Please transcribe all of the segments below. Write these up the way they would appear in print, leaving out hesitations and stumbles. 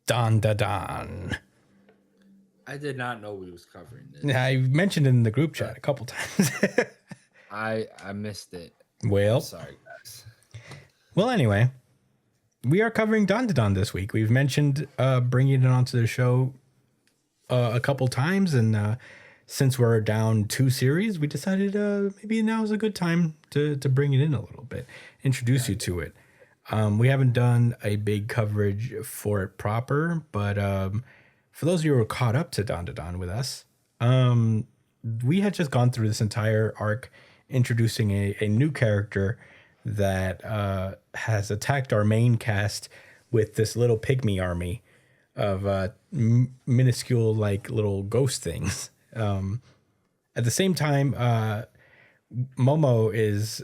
Dandadan. I did not know we was covering this. I mentioned it in the group chat a couple times. I missed it. Well, I'm sorry, guys. Well, anyway, we are covering Dandadan this week. We've mentioned bringing it onto the show a couple times, and since we're down 2 series, we decided maybe now is a good time to bring it in a little bit, introduce you to it. We haven't done a big coverage for it proper, but for those of you who are caught up to Dandadan with us, we had just gone through this entire arc introducing a new character that has attacked our main cast with this little pygmy army of minuscule, like, little ghost things. At the same time, Momo is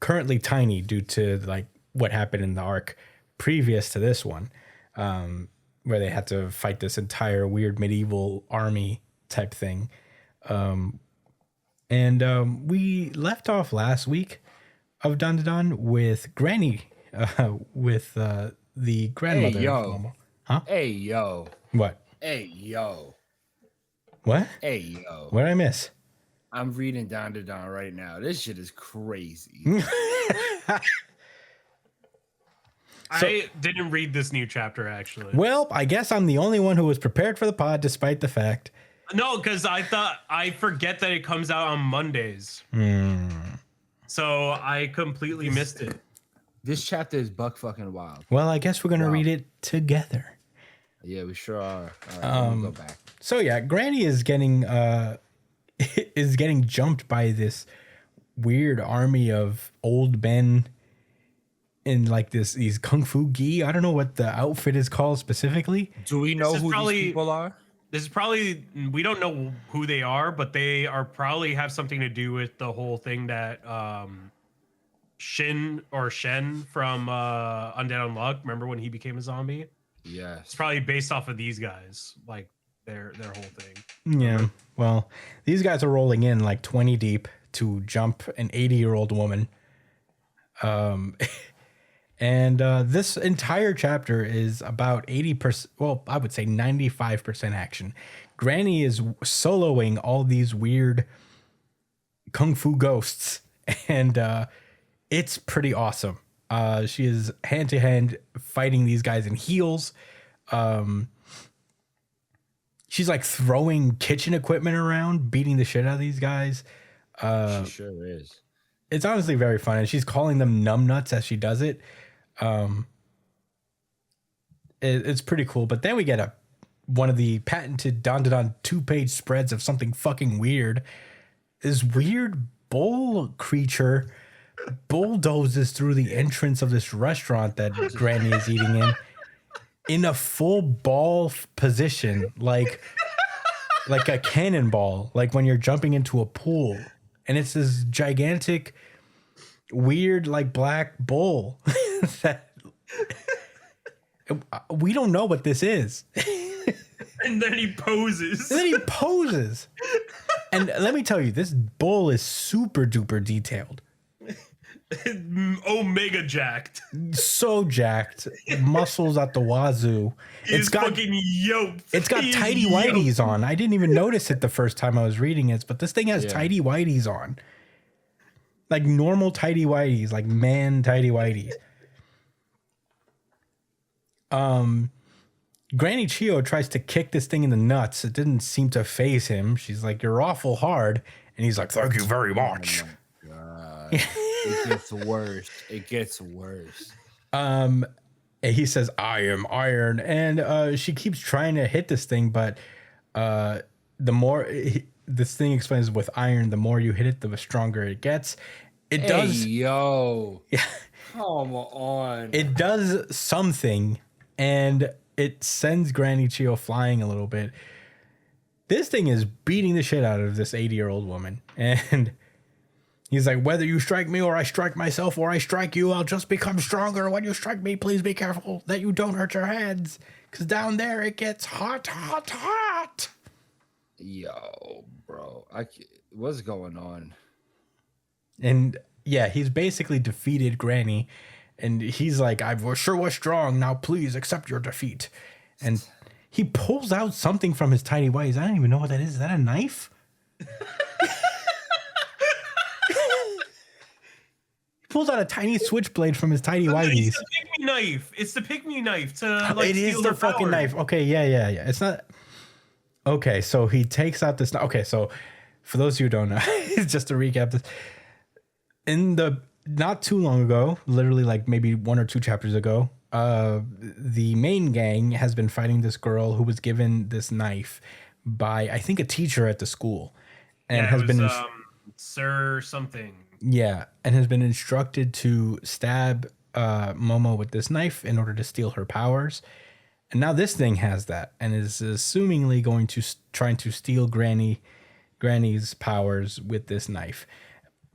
currently tiny due to, like, what happened in the arc previous to this one, where they had to fight this entire weird medieval army type thing. And we left off last week of Dandadan with Granny, with the grandmother. Hey, yo. Of Momo. Huh? Hey, yo. What? Hey, yo. What? Hey, yo. What did I miss? I'm reading Dandadan right now. This shit is crazy. I didn't read this new chapter, actually. Well, I guess I'm the only one who was prepared for the pod, despite the fact. No, because I forget that it comes out on Mondays. So I completely missed it. This chapter is buck fucking wild. Well, I guess we're going to read it together. Yeah, we sure are. All right, we'll go back. So yeah, Granny is getting jumped by this weird army of old men in, like, these kung fu gi. I don't know what the outfit is called specifically. Do we know who these people are? This is probably, we don't know who they are, but they are probably have something to do with the whole thing that Shen from Undead Unluck, remember when he became a zombie? Yeah. It's probably based off of these guys, like their whole thing. Yeah. Well, these guys are rolling in like 20 deep to jump an 80-year-old woman. And this entire chapter is about 80%, well, I would say 95% action. Granny is soloing all these weird kung fu ghosts, and it's pretty awesome. She is hand-to-hand fighting these guys in heels. She's like throwing kitchen equipment around, beating the shit out of these guys. She sure is. It's honestly very fun, and she's calling them numbnuts as she does it. It's pretty cool. But then we get one of the patented Dandadan 2-page spreads of something fucking weird. This weird bull creature bulldozes through the entrance of this restaurant that Granny is eating in a full ball position, like a cannonball, like when you're jumping into a pool. And it's this gigantic, weird, like, black bull that we don't know what this is. And then he poses. And let me tell you, this bull is super duper detailed. Omega jacked. So jacked. Muscles at the wazoo. It's fucking yoked. It's got tighty whities on. I didn't even notice it the first time I was reading it, but this thing has tighty whities on. Like normal tighty whities, like man tighty whities. Granny Chio tries to kick this thing in the nuts. It didn't seem to faze him. She's like, "You're awful hard." And he's like, "Thank you very much." Oh my God. It gets worse. It gets worse. And he says, "I am iron." And she keeps trying to hit this thing, but the more this thing explains, with iron, the more you hit it, the stronger it gets. It does. Yo. Yeah. Come on. It does something, and it sends Granny Chio flying a little bit. This thing is beating the shit out of this 80-year-old woman. And he's like, "Whether you strike me or I strike myself or I strike you, I'll just become stronger. When you strike me, please be careful that you don't hurt your hands. Because down there it gets hot, hot, hot." Yo, bro. What's going on? And yeah, he's basically defeated Granny. And he's like, I sure was strong. Now please accept your defeat. And he pulls out something from his tiny whities. I don't even know what that is. Is that a knife? He pulls out a tiny switchblade from his tiny It's whities. the pygmy knife. It's the pygmy knife to like It steal is their the fucking power. knife. Okay, yeah. It's not. Okay, so he takes out this. Okay, so for those of you who don't know, just to recap this, in the not too long ago, literally like maybe 1 or 2 chapters ago, the main gang has been fighting this girl who was given this knife by I think a teacher at the school, and Yeah, has it was, been Sir something. yeah, and has been instructed to stab Momo with this knife in order to steal her powers. And now this thing has that and is assumingly going to trying to steal Granny's powers with this knife.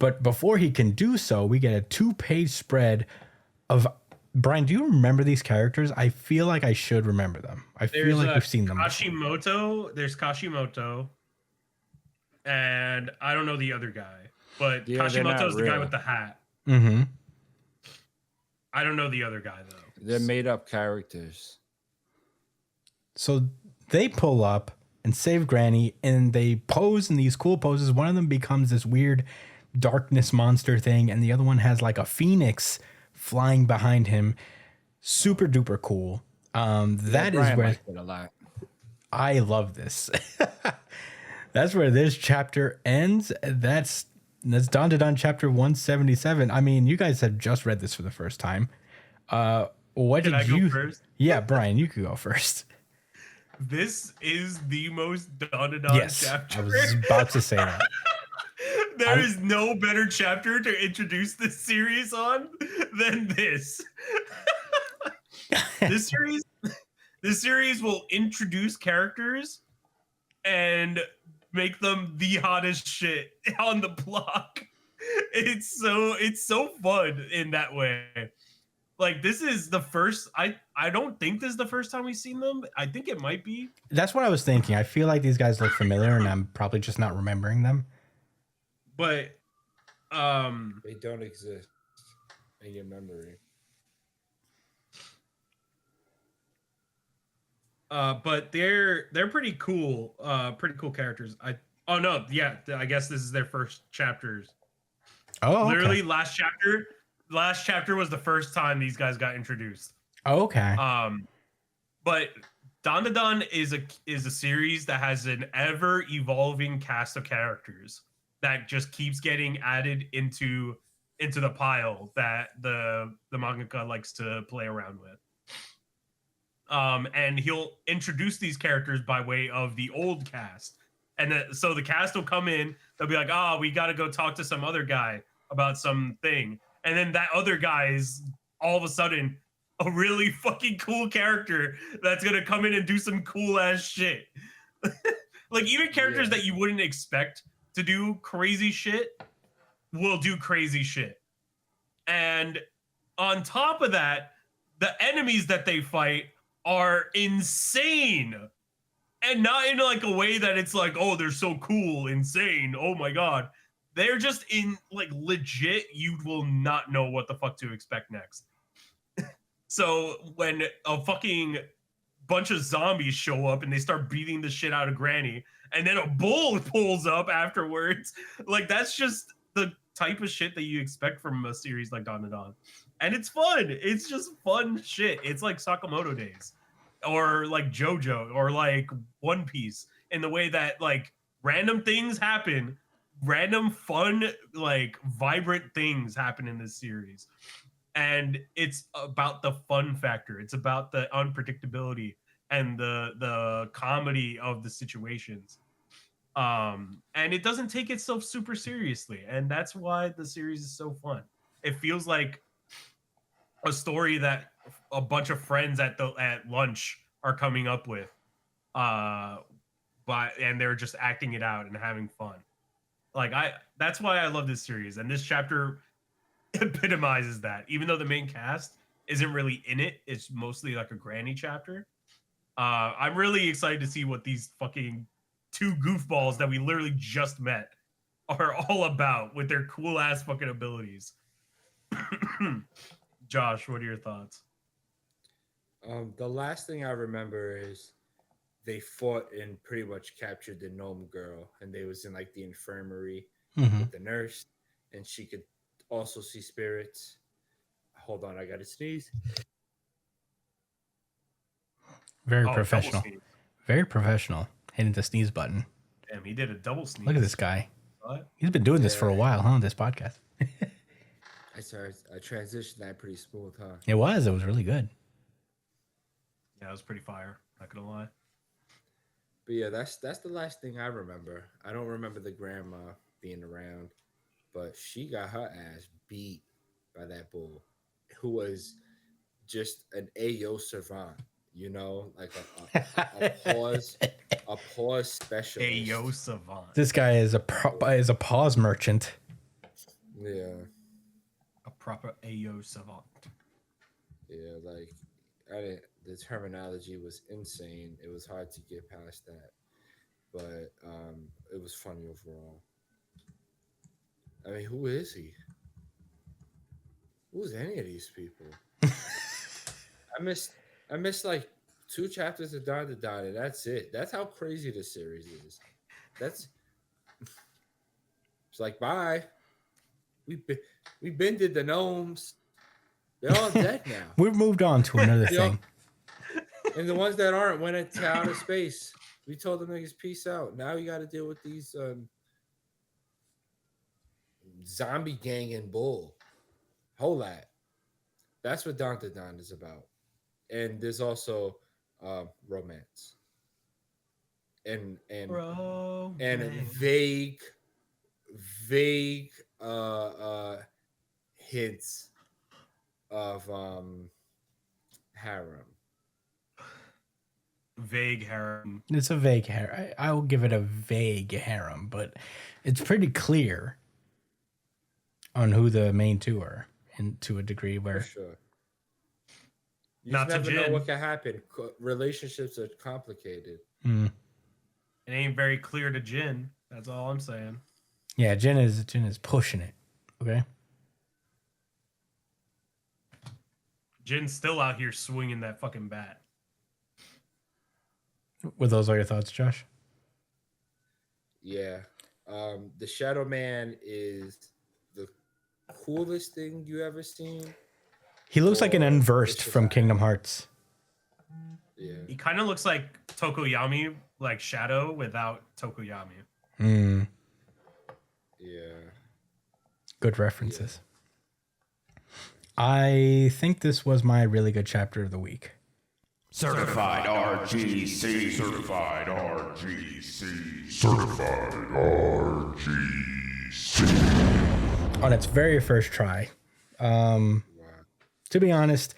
But before he can do so, we get a 2-page spread of Brian. Do you remember these characters? I feel like I should remember them. I feel like we've seen them before. Kashimoto. There's Kashimoto, and I don't know the other guy, but Yeah, they're Kashimoto's not the guy real. with the hat. Mm-hmm. I don't know the other guy though. They're made up characters. So they pull up and save Granny, and they pose in these cool poses. One of them becomes this weird darkness monster thing, and the other one has like a phoenix flying behind him. Super duper cool. That is Brian where liked it a lot. I love this. That's where this chapter ends. That's Dandadan chapter 177. I mean, you guys have just read this for the first time. What Can did I go you? first? Yeah, Brian, you could go first. This is the most Dandadan Yes, chapter. I was about to say that. There is no better chapter to introduce this series on than this. this series will introduce characters and make them the hottest shit on the block. It's so fun in that way. Like, this is the first. I don't think this is the first time we've seen them. I think it might be. That's what I was thinking. I feel like these guys look familiar, and I'm probably just not remembering them. But They don't exist in your memory. but they're pretty cool. Pretty cool characters. I guess this is their first chapters. Oh, okay. Literally last chapter was the first time these guys got introduced. Oh, okay. But Dandadan is a series that has an ever evolving cast of characters that just keeps getting added into the pile that the mangaka likes to play around with. And he'll introduce these characters by way of the old cast. And so the cast will come in, they'll be like, we got to go talk to some other guy about something. And then that other guy is all of a sudden a really fucking cool character that's going to come in and do some cool ass shit. Like, even characters that you wouldn't expect to do crazy shit will do crazy shit. And on top of that, the enemies that they fight are insane. And not in like a way that it's like, oh, they're so cool, insane, oh my god. They're just in like legit, you will not know what the fuck to expect next. So when a fucking bunch of zombies show up and they start beating the shit out of Granny, and then a bull pulls up afterwards, like, that's just the type of shit that you expect from a series like Dandadan. And it's fun. It's just fun shit. It's like Sakamoto Days or like JoJo or like One Piece, in the way that like random things happen, random fun, like vibrant things happen in this series. And it's about the fun factor. It's about the unpredictability and the comedy of the situations. And it doesn't take itself super seriously. And that's why the series is so fun. It feels like a story that a bunch of friends at lunch are coming up with. And they're just acting it out and having fun. Like, that's why I love this series. And this chapter epitomizes that. Even though the main cast isn't really in it, it's mostly like a Granny chapter. I'm really excited to see what these fucking two goofballs that we literally just met are all about with their cool ass fucking abilities. Josh, what are your thoughts? The last thing I remember is they fought and pretty much captured the gnome girl, and they was in like the infirmary Hmm. with the nurse, and she could also see spirits. Hold on, I gotta sneeze. Very Oh, double professional. sneeze. Very professional. Hitting the sneeze button. Damn, he did a double sneeze. Look at this guy. What? He's been doing this for a Yeah. while, huh? This podcast. I transitioned that pretty smooth, huh? It was. It was really good. Yeah, it was pretty fire. Not gonna lie. But yeah, that's the last thing I remember. I don't remember the grandma being around, but she got her ass beat by that bull, who was just an AO savant. You know, like a pause specialist. Hey, yo, savant. This guy is a pause merchant. Yeah, A proper AO savant. yeah. Like the terminology was insane. It was hard to get past that, but it was funny overall. I mean, who is he? Who's any of these people? I missed like 2 chapters of Dandadan, and that's it. That's how crazy the series is. It's like bye. We bended the gnomes. They're all dead now, We've moved on to another Yeah. thing. and the ones that aren't went into outer space. We told them niggas peace out. Now you got to deal with these zombie gang and bull. Whole lot. That's what Dandadan is about. And there's also romance and vague hints of harem. Vague harem. It's a vague harem. I will give it a vague harem, but it's pretty clear on who the main two are, and to a degree For where sure. You Not just to never know Jin. what can happen. Relationships are complicated. Mm. It ain't very clear to Jin. That's all I'm saying. Yeah, Jin is pushing it. Okay. Jin's still out here swinging that fucking bat. Were those all your thoughts, Josh? Yeah. The Shadow Man is the coolest thing you ever seen. He looks like an Or unversed it's just from a- Kingdom Hearts. Yeah. He kind of looks like Tokoyami, like Shadow without Tokoyami. Mm, Yeah. good references. I think this was my really good chapter of the week. Certified RGC. Certified RGC. Certified RGC. On its very first try. Wow. To be honest,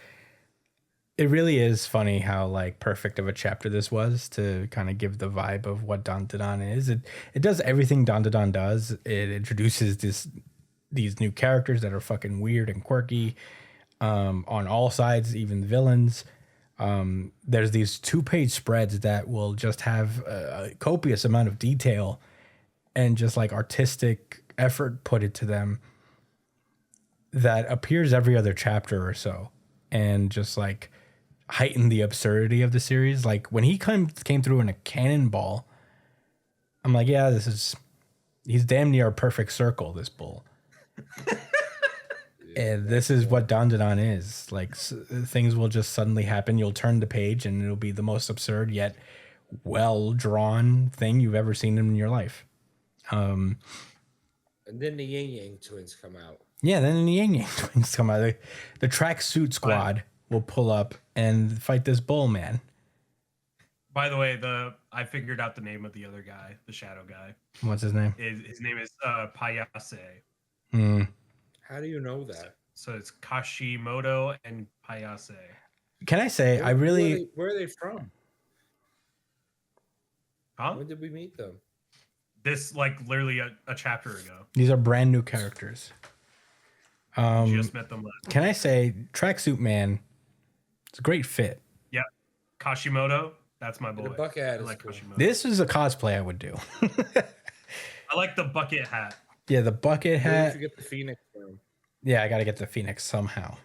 it really is funny how like perfect of a chapter this was to kind of give the vibe of what Dandadan is. It does everything Dandadan does. It introduces these new characters that are fucking weird and quirky on all sides, even villains. There's these 2-page spreads that will just have a copious amount of detail and just like artistic effort put into them that appears every other chapter or so, and just like heighten the absurdity of the series. Like when he came through in a cannonball, I'm like, yeah, he's damn near a perfect circle, this bull. And this is what Dandadan is. Like things will just suddenly happen. You'll turn the page and it'll be the most absurd yet well-drawn thing you've ever seen in your life. And then the Yin Yang twins come out. Yeah, then the Yang Yang twins come out. The tracksuit squad will pull up and fight this bull, man. By the way, I figured out the name of the other guy, the Shadow guy. What's his name? His name is Payase. Hmm. How do you know that? So it's Kashimoto and Payase. Can I say, I really... Where are they from? Huh? When did we meet them? This like literally a chapter ago. These are brand new characters. Just met them last. Can I say, Tracksuit Man, it's a great fit. Yep. Kashimoto, that's my boy. The bucket hat I is like cool. Kashimoto. This is a cosplay I would do. I like the bucket hat. Yeah, the bucket Where hat. did you get the Phoenix from? Yeah, I got to get the Phoenix somehow.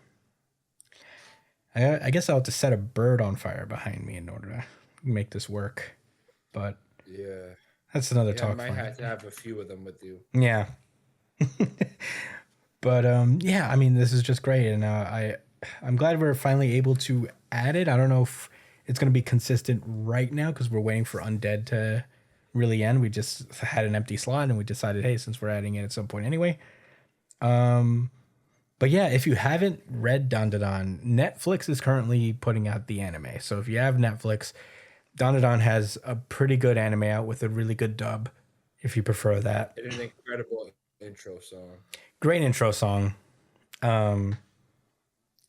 I guess I'll have to set a bird on fire behind me in order to make this work. But Yeah. that's another I talk might for have to have a few of them with you. Yeah. But yeah, I mean, this is just great, and I'm glad we're finally able to add it. I don't know if it's going to be consistent right now because we're waiting for Undead to really end. We just had an empty slot, and we decided, hey, since we're adding it at some point anyway. But yeah, if you haven't read Dandadan, Netflix is currently putting out the anime. So if you have Netflix, Dandadan has a pretty good anime out with a really good dub, if you prefer that. And an incredible intro song. Great intro song. Is it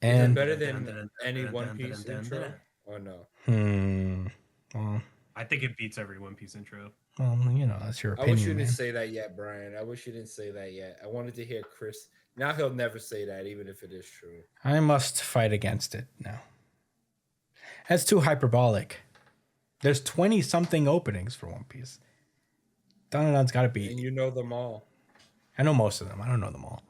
And better than any One Piece intro? Or no? Well, I think it beats every One Piece intro. you know, that's your I wish you opinion, didn't man. say that yet, Brian. I wish you didn't say that yet. I wanted to hear Chris. Now he'll never say that, even if it is true. I must fight against it now. That's too hyperbolic. There's 20 something openings for One Piece. Dandadan's got to And be. you know them all. I know most of them. I don't know them all.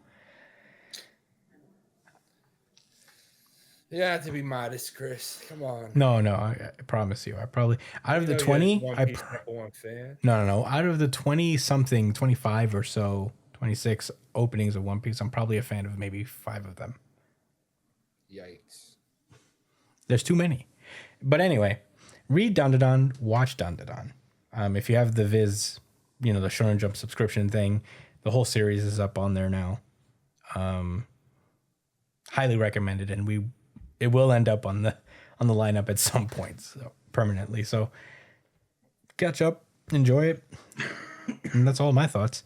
You have to be modest, Chris. Come on. No, I promise you. I probably out of You the know you're 20, One I Piece #1 fan. no. Out of the 20 something, 25 or so, 26 openings of One Piece, I'm probably a fan of maybe 5 of them. Yikes. There's too many. But anyway, read Dandadan, watch Dandadan. If you have the Viz, the Shonen Jump subscription thing, the whole series is up on there now. Highly recommended, and it will end up on the lineup at some point, so permanently. So catch up, enjoy it, and that's all my thoughts.